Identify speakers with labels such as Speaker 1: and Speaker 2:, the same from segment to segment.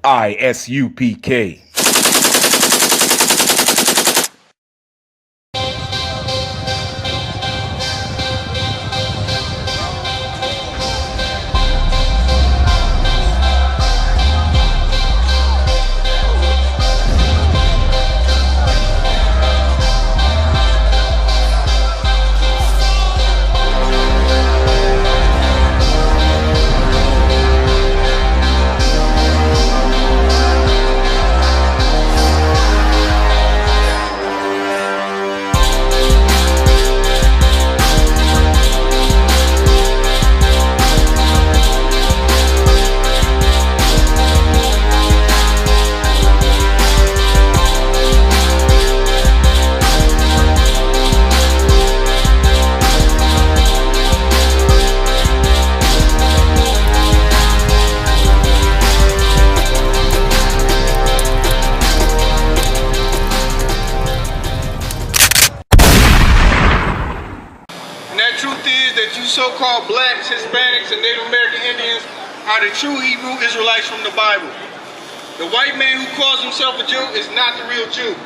Speaker 1: I.S.U.P.K.
Speaker 2: So-called blacks, Hispanics, and Native American Indians are the true Hebrew Israelites from the Bible. The white man who calls himself a Jew is not the real Jew.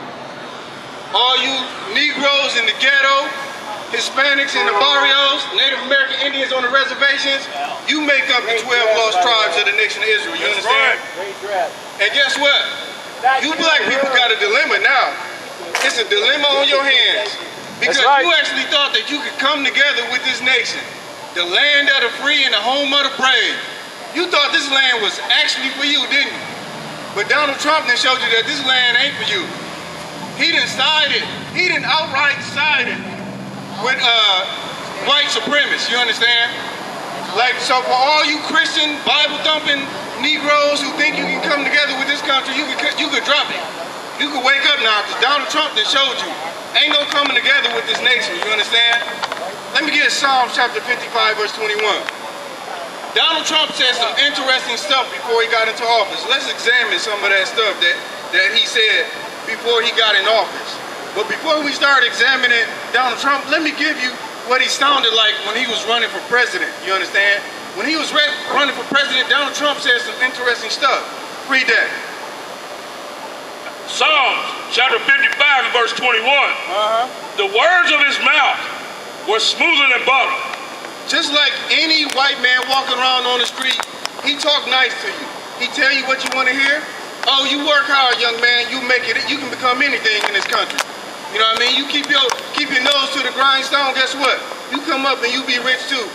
Speaker 2: All you Negroes in the ghetto, Hispanics in the barrios, Native American Indians on the reservations, you make up the 12 lost tribes of the nation of Israel. You understand? And guess what? You black people got a dilemma now. It's a dilemma on your hands. Because you actually thought that you could come together with this nation. The land of the free and the home of the brave. You thought this land was actually for you, didn't you? But Donald Trump then showed you that this land ain't for you. He done sided. He done outright sided with white supremacists, you understand? Like, so for all you Christian, Bible-thumping Negroes who think you can come together with this country, you could drop it. You could wake up now, because Donald Trump then showed you. Ain't no coming together with this nation, you understand? Let me get Psalms chapter 55, verse 21. Donald Trump said some interesting stuff before he got into office. Let's examine some of that stuff that he said before he got in office. But before we start examining Donald Trump, let me give you what he sounded like when he was running for president, you understand? When he was running for president, Donald Trump said some interesting stuff. Read that.
Speaker 3: Psalms chapter 55 and verse 21. The words of his mouth were smoother than butter.
Speaker 2: Just like any white man walking around on the street, he talk nice to you. He tell you what you want to hear. Oh, you work hard, young man. You make it. You can become anything in this country. You know what I mean? You keep your nose to the grindstone. Guess what? You come up and you be rich too.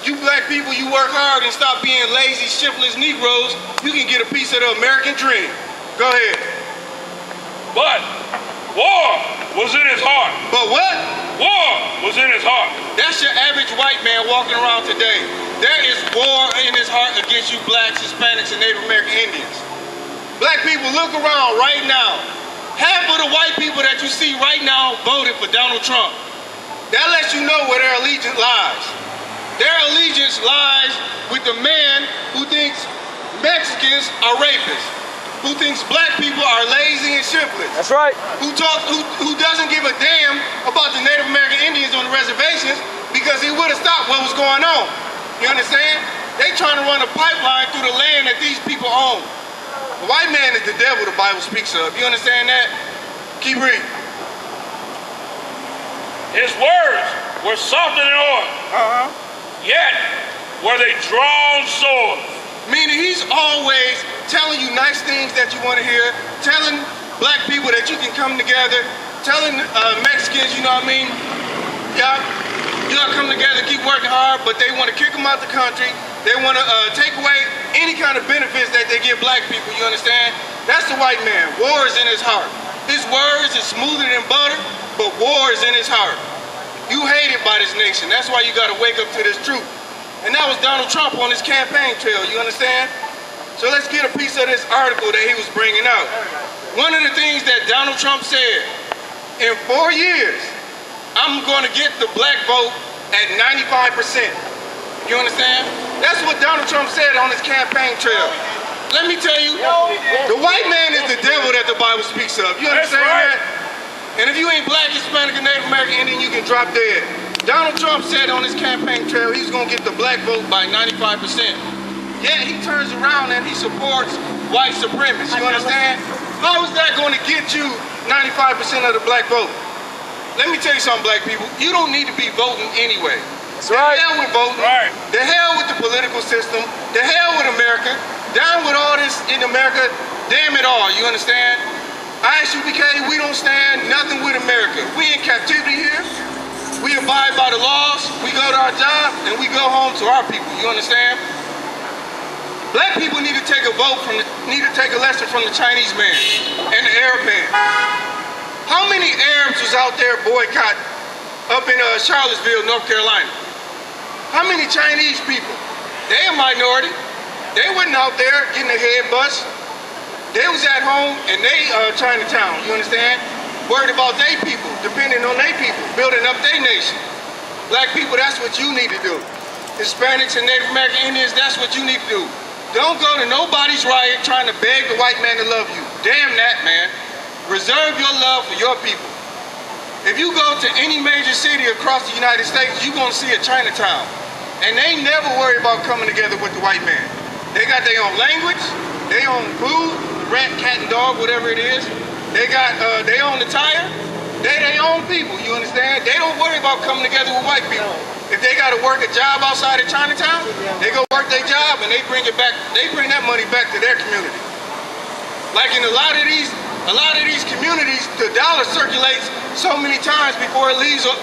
Speaker 2: You black people, you work hard and stop being lazy, shiftless Negroes. You can get a piece of the American dream. Go ahead.
Speaker 3: But war was in his heart.
Speaker 2: But what?
Speaker 3: War was in his heart.
Speaker 2: That's your average white man walking around today. There is war in his heart against you blacks, Hispanics, and Native American Indians. Black people, look around right now. Half of the white people that you see right now voted for Donald Trump. That lets you know where their allegiance lies. Their allegiance lies with the man who thinks Mexicans are rapists, who thinks black people are lazy and shiftless.
Speaker 4: That's right.
Speaker 2: Who doesn't give a damn about the Native American Indians on the reservations because he would have stopped what was going on. You understand? They trying to run a pipeline through the land that these people own. The white man is the devil the Bible speaks of. You understand that? Keep reading.
Speaker 3: His words were softer than oil. Yet were they drawn swords.
Speaker 2: Meaning he's always telling you nice things that you want to hear, telling black people that you can come together, telling Mexicans, you know what I mean, y'all come together, keep working hard, but they want to kick them out the country. They want to take away any kind of benefits that they give black people, you understand? That's the white man. War is in his heart. His words is smoother than butter, but war is in his heart. You hated by this nation. That's why you got to wake up to this truth. And that was Donald Trump on his campaign trail, you understand? So let's get a piece of this article that he was bringing out. One of the things that Donald Trump said, in 4 years, I'm going to get the black vote at 95%. You understand? That's what Donald Trump said on his campaign trail. Let me tell you, the white man is the devil that the Bible speaks of. You understand that? And if you ain't black, Hispanic, or Native American Indian, you can drop dead. Donald Trump said on his campaign trail he's going to get the black vote by 95%. Yet he turns around and he supports white supremacists. You understand? How is that going to get you 95% of the black vote? Let me tell you something, black people. You don't need to be voting anyway.
Speaker 1: That's right.
Speaker 2: The hell with voting.
Speaker 3: Right.
Speaker 2: The hell with the political system. The hell with America. Down with all this in America. Damn it all. You understand? I.S.U.P.K, we don't stand nothing with America. We in captivity here. We abide by the laws. We go to our job and we go home to our people. You understand? Black people need to take a vote need to take a lesson from the Chinese man and the Arab man. How many Arabs was out there boycott up in Charlottesville, North Carolina? How many Chinese people? They a minority. They wasn't out there getting their head bust. They was at home in Chinatown, you understand? Worried about their people, depending on their people, building up their nation. Black people, that's what you need to do. Hispanics and Native American Indians, that's what you need to do. Don't go to nobody's riot trying to beg the white man to love you. Damn that, man. Reserve your love for your people. If you go to any major city across the United States, you're going to see a Chinatown. And they never worry about coming together with the white man. They got their own language, their own food, rat, cat, and dog, whatever it is. They got their own attire. They their own people, you understand? They don't worry about coming together with white people. If they got to work a job outside of Chinatown, they go work their job and they bring it back. They bring that money back to their community. Like in a lot of these communities, the dollar circulates so many times before it leaves a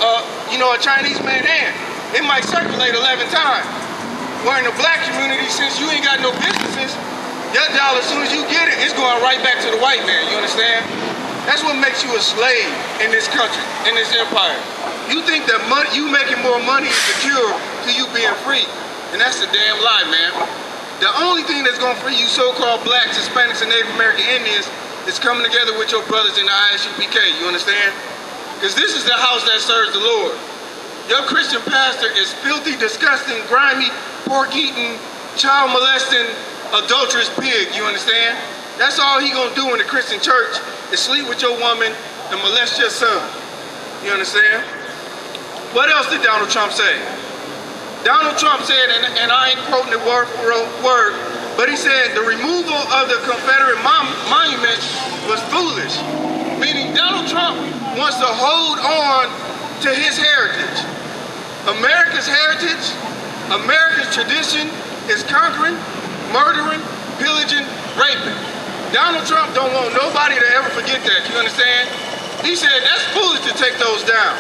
Speaker 2: Chinese man's hand. It might circulate 11 times. Where in the black community, since you ain't got no businesses, your dollar, as soon as you get it, it's going right back to the white man, you understand? That's what makes you a slave in this country, in this empire. You think that you making more money is the cure to you being free. And that's a damn lie, man. The only thing that's going to free you so-called blacks, Hispanics, and Native American Indians is coming together with your brothers in the I.S.U.P.K, you understand? Because this is the house that serves the Lord. Your Christian pastor is filthy, disgusting, grimy, pork-eating, child-molesting, adulterous pig, you understand? That's all he gonna do in the Christian church is sleep with your woman and molest your son. You understand? What else did Donald Trump say? Donald Trump said, and I ain't quoting it word for word, but he said the removal of the Confederate monument was foolish. Meaning Donald Trump wants to hold on to his heritage. America's heritage, America's tradition is conquering, murdering, pillaging, raping. Donald Trump don't want nobody to ever forget that, you understand? He said that's foolish to take those down.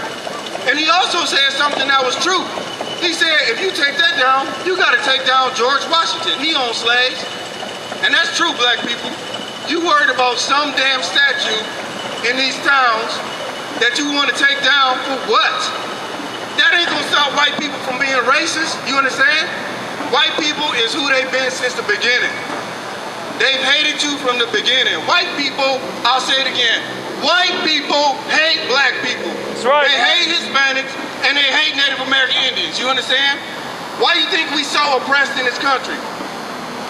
Speaker 2: And he also said something that was true. He said if you take that down, you gotta take down George Washington. He owned slaves. And that's true, black people. You worried about some damn statue in these towns that you want to take down for what? That ain't gonna stop white people from being racist, you understand? White people is who they've been since the beginning. They've hated you from the beginning. White people, I'll say it again, white people hate black people.
Speaker 1: That's right.
Speaker 2: They hate Hispanics and they hate Native American Indians, you understand? Why do you think we so oppressed in this country?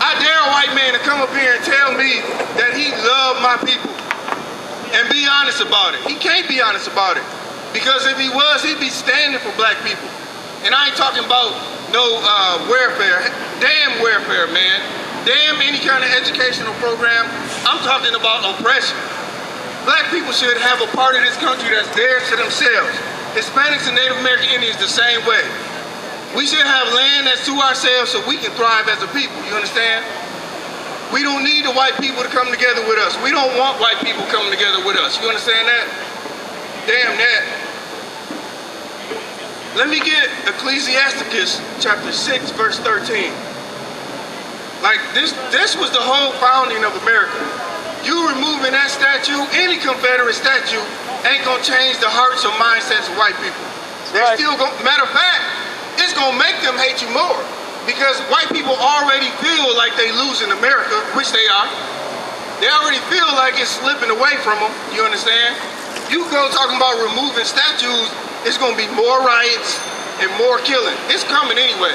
Speaker 2: I dare a white man to come up here and tell me that he loved my people and be honest about it. He can't be honest about it because if he was, he'd be standing for black people. And I ain't talking about no welfare, damn welfare, man. Damn any kind of educational program. I'm talking about oppression. Black people should have a part of this country that's theirs to themselves. Hispanics and Native American Indians the same way. We should have land that's to ourselves so we can thrive as a people, you understand? We don't need the white people to come together with us. We don't want white people coming together with us. You understand that? Damn that. Let me get Ecclesiasticus chapter 6, verse 13. Like this was the whole founding of America. You removing that statue, any Confederate statue, ain't gonna change the hearts or mindsets of white people. They're still gonna, matter of fact, it's gonna make them hate you more. Because white people already feel like they lose in America, which they are. They already feel like it's slipping away from them, you understand? You go talking about removing statues, it's gonna be more riots and more killing. It's coming anyway.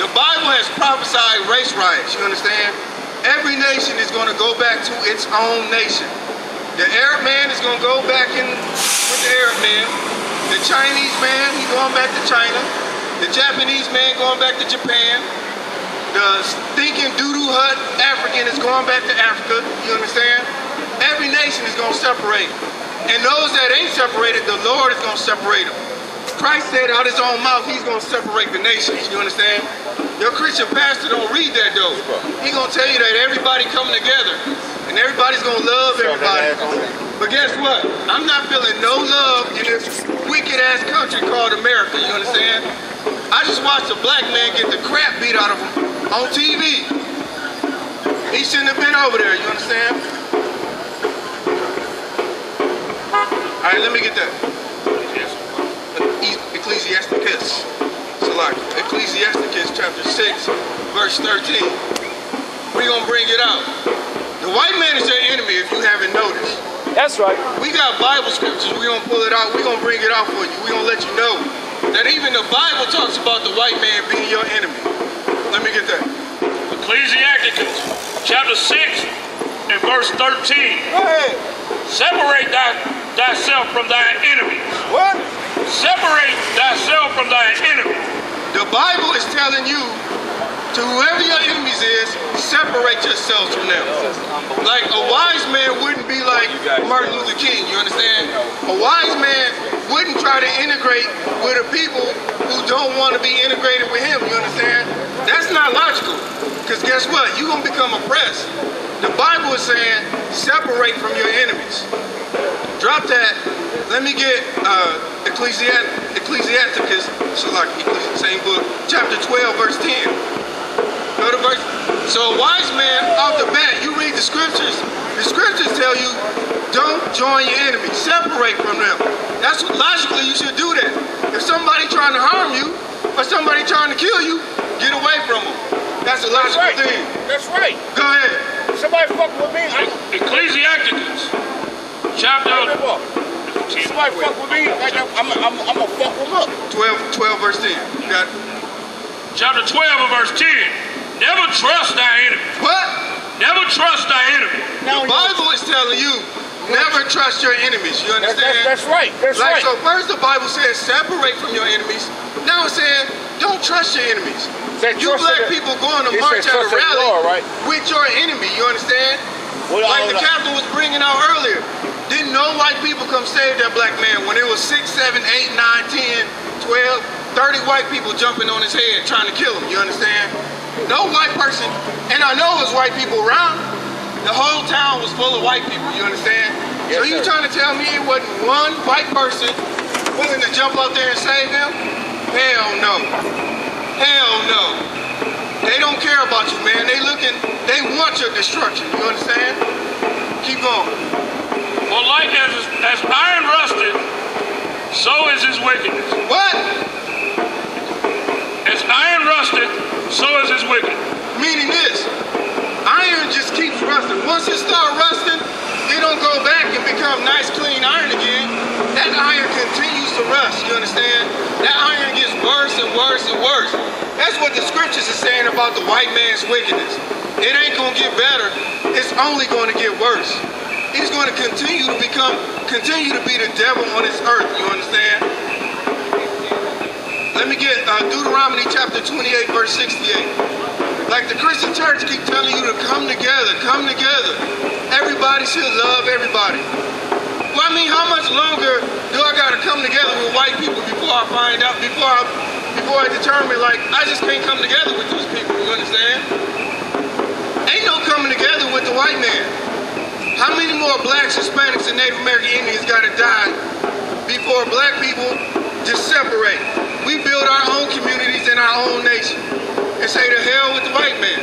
Speaker 2: The Bible has prophesied race riots, you understand? Every nation is gonna go back to its own nation. The Arab man is gonna go back in with the Arab man. The Chinese man, he's going back to China. The Japanese man going back to Japan. The stinking doo-doo hut African is going back to Africa. You understand? Every nation is going to separate. And those that ain't separated, the Lord is going to separate them. Christ said out his own mouth, he's going to separate the nations. You understand? Your Christian pastor don't read that though. He going to tell you that everybody coming together and everybody's going to love everybody. But guess what? I'm not feeling no love in this wicked ass country called America. You understand? I just watched a black man get the crap beat out of him on TV. He shouldn't have been over there. You understand? All right, let me get that. Ecclesiasticus. Ecclesiasticus chapter 6, verse 13. We're going to bring it out. The white man is your enemy if you haven't noticed.
Speaker 1: That's right.
Speaker 2: We got Bible scriptures. We're going to pull it out. We're going to bring it out for you. We're going to let you know that even the Bible talks about the white man being your enemy. Let me get that.
Speaker 3: Ecclesiasticus chapter 6 and verse 13.
Speaker 2: Go ahead.
Speaker 3: Separate thyself from thy enemies.
Speaker 2: What?
Speaker 3: Separate thyself from thy enemies.
Speaker 2: The Bible is telling you, to whoever your enemies is, separate yourselves from them. Like a wise man wouldn't be like Martin Luther King, you understand? A wise man wouldn't try to integrate with the people who don't want to be integrated with him, you understand? That's not logical, because guess what? You're going to become oppressed. The Bible is saying, separate from your enemies. Drop that. Let me get Ecclesiasticus, same book, chapter 12, verse 10. Go to verse. So a wise man, off the bat, you read the scriptures tell you, don't join your enemies, separate from them. That's what, logically, you should do that. If somebody trying to harm you, or somebody trying to kill you, get away from them. That's a logical thing.
Speaker 1: That's right.
Speaker 2: Go ahead.
Speaker 1: Somebody fuck with me.
Speaker 3: Ecclesiasticus chapter.
Speaker 1: Somebody fuck with me. I'm gonna fuck them up.
Speaker 2: 12 verse 10. You got it?
Speaker 3: Chapter 12 and verse 10. Never trust thy enemy.
Speaker 2: What?
Speaker 3: Never trust thy enemy.
Speaker 2: The Bible is telling you, never trust your enemies. You understand?
Speaker 1: That's right. That's right.
Speaker 2: So first the Bible says separate from your enemies. Now it's saying don't trust your enemies. You black people going to march at a rally with your enemy. You understand? Like the captain was bringing out earlier. Didn't no white people come save that black man when it was 6, 7, 8, 9, 10, 12, 30 white people jumping on his head trying to kill him. You understand? No white person, and I know it was white people around. The whole town was full of white people. You understand?
Speaker 1: Yes,
Speaker 2: so you trying to tell me it wasn't one white person willing to jump out there and save him? Hell no. Hell no. They don't care about you, man. They want your destruction. You understand? Keep going.
Speaker 3: For like as iron rusted, so is his wickedness.
Speaker 2: What?
Speaker 3: As iron rusted, so is his wickedness.
Speaker 2: Meaning this, iron just keeps rusting. Once it starts rusting, it don't go back and become nice, clean iron again. That iron continues to rust, you understand? That iron gets worse and worse and worse. That's what the scriptures are saying about the white man's wickedness. It ain't gonna get better, it's only gonna get worse. He's gonna continue to be the devil on this earth, you understand? Let me get Deuteronomy chapter 28, verse 68. Like the Christian church keep telling you to come together, come together. Everybody should love everybody. Well, I mean, how much longer do I gotta come together with white people before I find out, before I determine, like, I just can't come together with those people, you understand? Ain't no coming together with the white man. How many more blacks, Hispanics, and Native American Indians gotta die before black people just separate? We build our own communities in our own nation and say to hell with the white man.